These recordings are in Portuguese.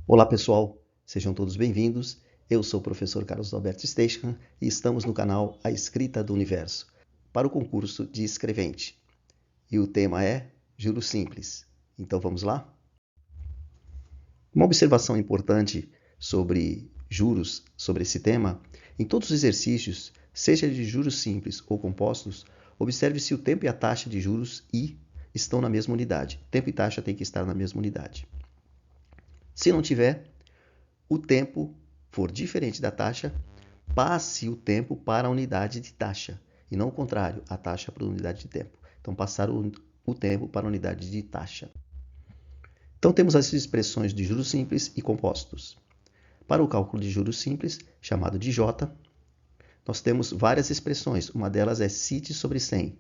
Olá pessoal, sejam todos bem-vindos. Eu sou o professor Carlos Alberto Steichen e estamos no canal A Escrita do Universo, para o concurso de escrevente. E o tema é Juros Simples. Então vamos lá? Uma observação importante sobre juros, sobre esse tema, em todos os exercícios, seja de juros simples ou compostos, observe se o tempo e a taxa de juros I estão na mesma unidade. Tempo e taxa têm que estar na mesma unidade. Se não tiver, o tempo for diferente da taxa, passe o tempo para a unidade de taxa, e não o contrário, a taxa para a unidade de tempo. Então, passar o tempo para a unidade de taxa. Então, temos as expressões de juros simples e compostos. Para o cálculo de juros simples, chamado de J, nós temos várias expressões. Uma delas é CIT sobre 100.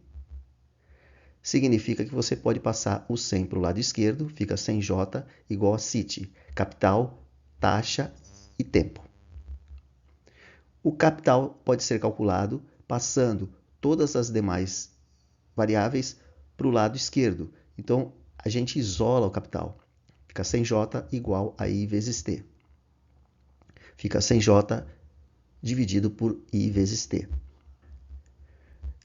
Significa que você pode passar o 100 para o lado esquerdo, fica 100J igual a CIT, capital, taxa e tempo. O capital pode ser calculado passando todas as demais variáveis para o lado esquerdo. Então, a gente isola o capital. Fica 100J igual a I vezes T. Fica 100J dividido por I vezes T.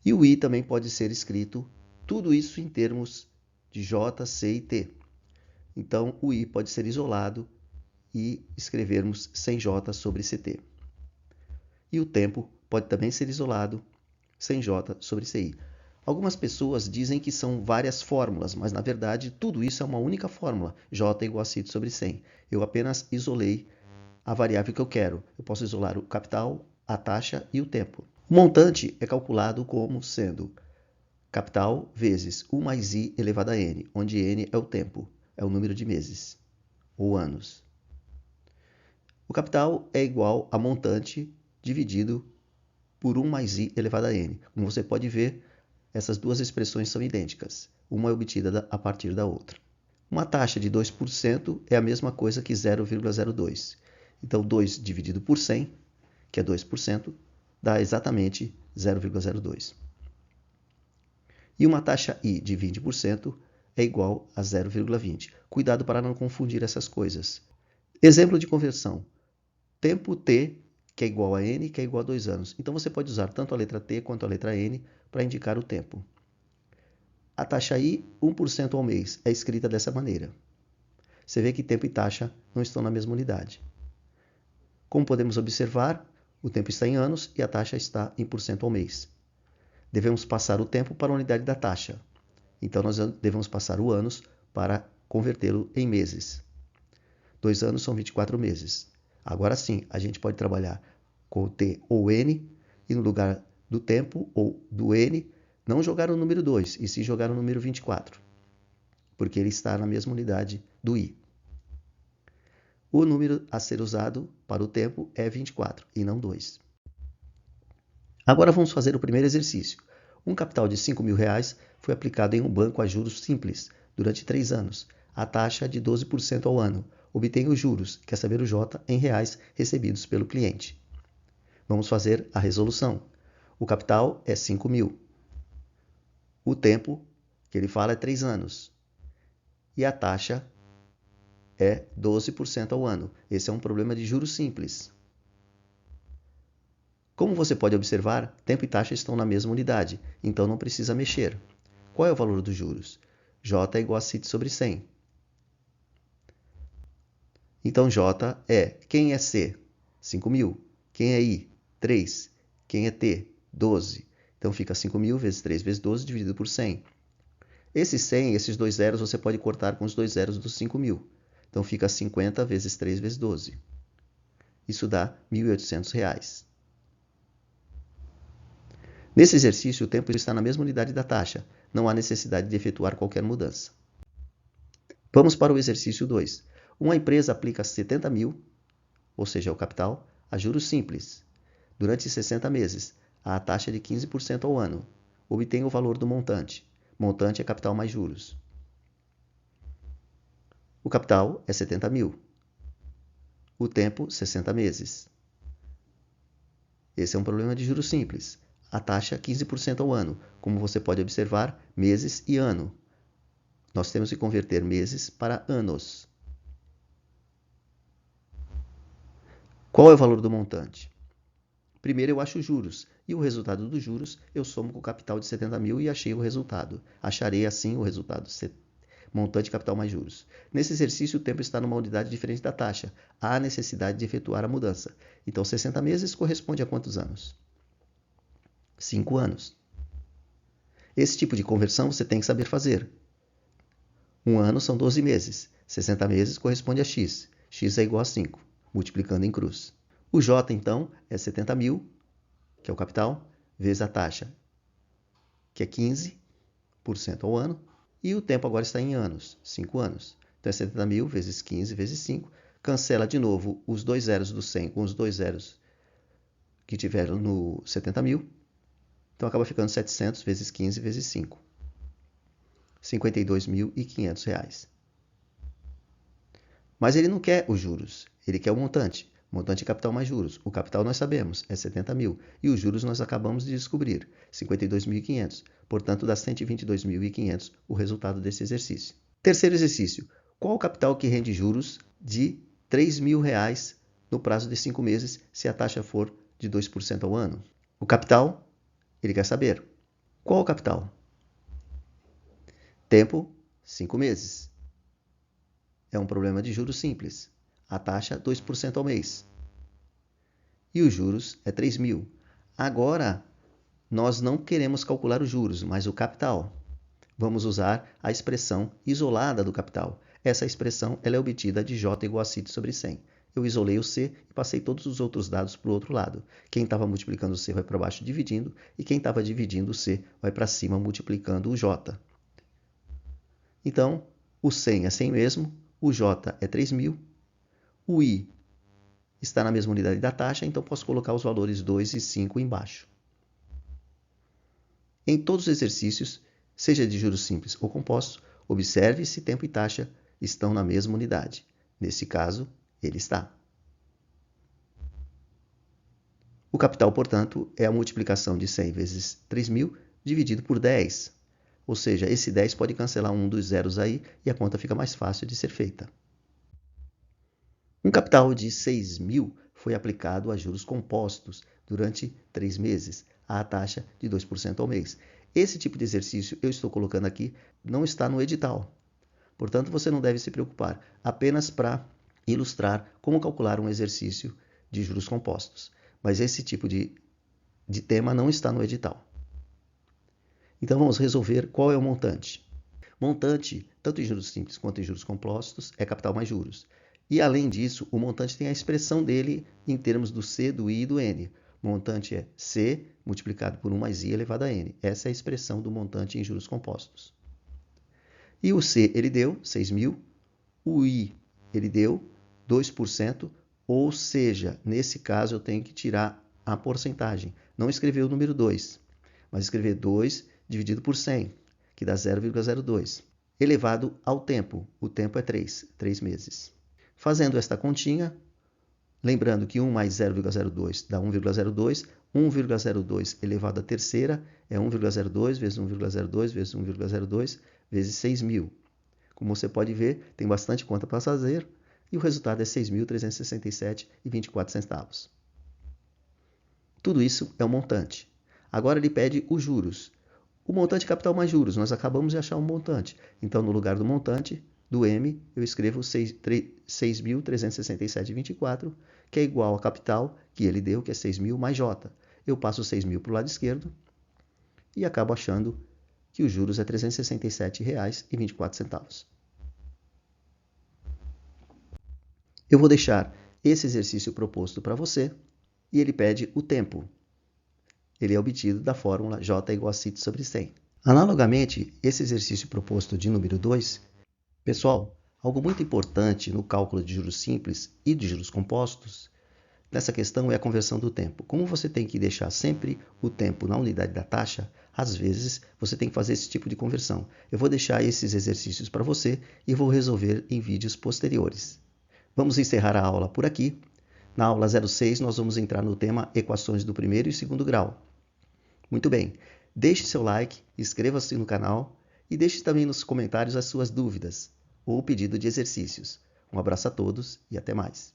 E o I também pode ser escrito, tudo isso em termos de J, C e T. Então, o I pode ser isolado e escrevermos 100J sobre CT. E o tempo pode também ser isolado, 100J sobre CI. Algumas pessoas dizem que são várias fórmulas, mas na verdade tudo isso é uma única fórmula, J igual a CIT sobre 100. Eu apenas isolei a variável que eu quero. Eu posso isolar o capital, a taxa e o tempo. O montante é calculado como sendo capital vezes 1 mais I elevado a N, onde N é o tempo, é o número de meses ou anos. O capital é igual a montante dividido por 1 mais I elevado a N. Como você pode ver, essas duas expressões são idênticas. Uma é obtida a partir da outra. Uma taxa de 2% é a mesma coisa que 0,02. Então, 2 dividido por 100, que é 2%, dá exatamente 0,02. E uma taxa I de 20% é igual a 0,20. Cuidado para não confundir essas coisas. Exemplo de conversão. Tempo T, que é igual a N, que é igual a 2 anos. Então, você pode usar tanto a letra T quanto a letra N para indicar o tempo. A taxa I, 1% ao mês, é escrita dessa maneira. Você vê que tempo e taxa não estão na mesma unidade. Como podemos observar, o tempo está em anos e a taxa está em % ao mês. Devemos passar o tempo para a unidade da taxa. Então, nós devemos passar o anos para convertê-lo em meses. 2 anos são 24 meses. Agora sim, a gente pode trabalhar com o T ou N, e no lugar do tempo ou do N, não jogar o número 2, e sim jogar o número 24, porque ele está na mesma unidade do I. O número a ser usado para o tempo é 24 e não 2. Agora vamos fazer o primeiro exercício. Um capital de R$ 5.000 foi aplicado em um banco a juros simples durante 3 anos, a taxa de 12% ao ano. Obtenha os juros, quer saber o J, em reais recebidos pelo cliente. Vamos fazer a resolução. O capital é 5.000. O tempo que ele fala é 3 anos. E a taxa é 12% ao ano. Esse é um problema de juros simples. Como você pode observar, tempo e taxa estão na mesma unidade, então não precisa mexer. Qual é o valor dos juros? J é igual a CIT sobre 100. Então, J é, quem é C? 5.000. Quem é I? 3. Quem é T? 12. Então, fica 5.000 vezes 3 vezes 12 dividido por 100. Esse 100, esses dois zeros, você pode cortar com os dois zeros dos 5.000. Então, fica 50 vezes 3 vezes 12. Isso dá R$ 1.800. Nesse exercício, o tempo está na mesma unidade da taxa. Não há necessidade de efetuar qualquer mudança. Vamos para o exercício 2. Uma empresa aplica 70.000, ou seja, o capital, a juros simples, durante 60 meses, à taxa de 15% ao ano. Obtenha o valor do montante. Montante é capital mais juros. O capital é 70.000. O tempo, 60 meses. Esse é um problema de juros simples. A taxa, 15% ao ano. Como você pode observar, meses e ano. Nós temos que converter meses para anos. Qual é o valor do montante? Primeiro eu acho os juros, e o resultado dos juros eu somo com o capital de 70 mil e achei o resultado. Acharei assim o resultado, montante, capital mais juros. Nesse exercício o tempo está numa unidade diferente da taxa. Há necessidade de efetuar a mudança. Então 60 meses corresponde a quantos anos? 5 anos. Esse tipo de conversão você tem que saber fazer. Um ano são 12 meses. 60 meses corresponde a x. X é igual a 5, multiplicando em cruz. O J, então, é 70 mil, que é o capital, vezes a taxa, que é 15% ao ano. E o tempo agora está em anos, 5 anos. Então é 70 mil vezes 15 vezes 5. Cancela de novo os dois zeros do 100 com os dois zeros que tiveram no 70 mil. Então acaba ficando 700 vezes 15 vezes 5. R$ 52.500. Mas ele não quer os juros, ele quer o montante. Montante e capital mais juros. O capital nós sabemos, é 70 mil. E os juros nós acabamos de descobrir, 52.500. Portanto, dá 122.500 o resultado desse exercício. Terceiro exercício. Qual o capital que rende juros de R$ 3.000 no prazo de 5 meses, se a taxa for de 2% ao ano? O capital, ele quer saber. Qual o capital? Tempo, 5 meses. É um problema de juros simples. A taxa, 2% ao mês. E os juros é 3 mil. Agora, nós não queremos calcular os juros, mas o capital. Vamos usar a expressão isolada do capital. Essa expressão ela é obtida de J igual a CIT sobre 100. Eu isolei o C e passei todos os outros dados para o outro lado. Quem estava multiplicando o C vai para baixo dividindo, e quem estava dividindo o C vai para cima multiplicando o J. Então, o 100 é 100 mesmo, o J é 3 mil, o I está na mesma unidade da taxa, então posso colocar os valores 2 e 5 embaixo. Em todos os exercícios, seja de juros simples ou compostos, observe se tempo e taxa estão na mesma unidade. Nesse caso, ele está. O capital, portanto, é a multiplicação de 100 vezes 3.000 dividido por 10. Ou seja, esse 10 pode cancelar um dos zeros aí e a conta fica mais fácil de ser feita. Um capital de 6.000 foi aplicado a juros compostos durante 3 meses, à taxa de 2% ao mês. Esse tipo de exercício eu estou colocando aqui não está no edital. Portanto, você não deve se preocupar, apenas para ilustrar como calcular um exercício de juros compostos. Mas esse tipo de tema não está no edital. Então vamos resolver qual é o montante. Montante, tanto em juros simples quanto em juros compostos, é capital mais juros. E além disso, o montante tem a expressão dele em termos do C, do I e do N. Montante é C multiplicado por 1 mais I elevado a N. Essa é a expressão do montante em juros compostos. E o C ele deu 6.000, o I ele deu 2%, ou seja, nesse caso eu tenho que tirar a porcentagem. Não escrever o número 2, mas escrever 2 dividido por 100, que dá 0,02, elevado ao tempo. O tempo é 3 meses. Fazendo esta continha, lembrando que 1 mais 0,02 dá 1,02, 1,02 elevado à terceira é 1,02 vezes 1,02 vezes 1,02 vezes 6.000. Como você pode ver, tem bastante conta para fazer e o resultado é 6.367,24. Tudo isso é um montante. Agora ele pede os juros. O montante capital mais juros, nós acabamos de achar um montante. Então, no lugar do montante, do M, eu escrevo 6.367,24, que é igual a capital que ele deu, que é 6.000 mais J. Eu passo 6.000 para o lado esquerdo e acabo achando que os juros é R$ 367,24. Eu vou deixar esse exercício proposto para você e ele pede o tempo. Ele é obtido da fórmula J igual a CIT sobre 100. Analogamente, esse exercício proposto de número 2, pessoal, algo muito importante no cálculo de juros simples e de juros compostos, nessa questão é a conversão do tempo. Como você tem que deixar sempre o tempo na unidade da taxa, às vezes você tem que fazer esse tipo de conversão. Eu vou deixar esses exercícios para você e vou resolver em vídeos posteriores. Vamos encerrar a aula por aqui. Na aula 06 nós vamos entrar no tema equações do primeiro e segundo grau. Muito bem, deixe seu like, inscreva-se no canal e deixe também nos comentários as suas dúvidas ou pedido de exercícios. Um abraço a todos e até mais.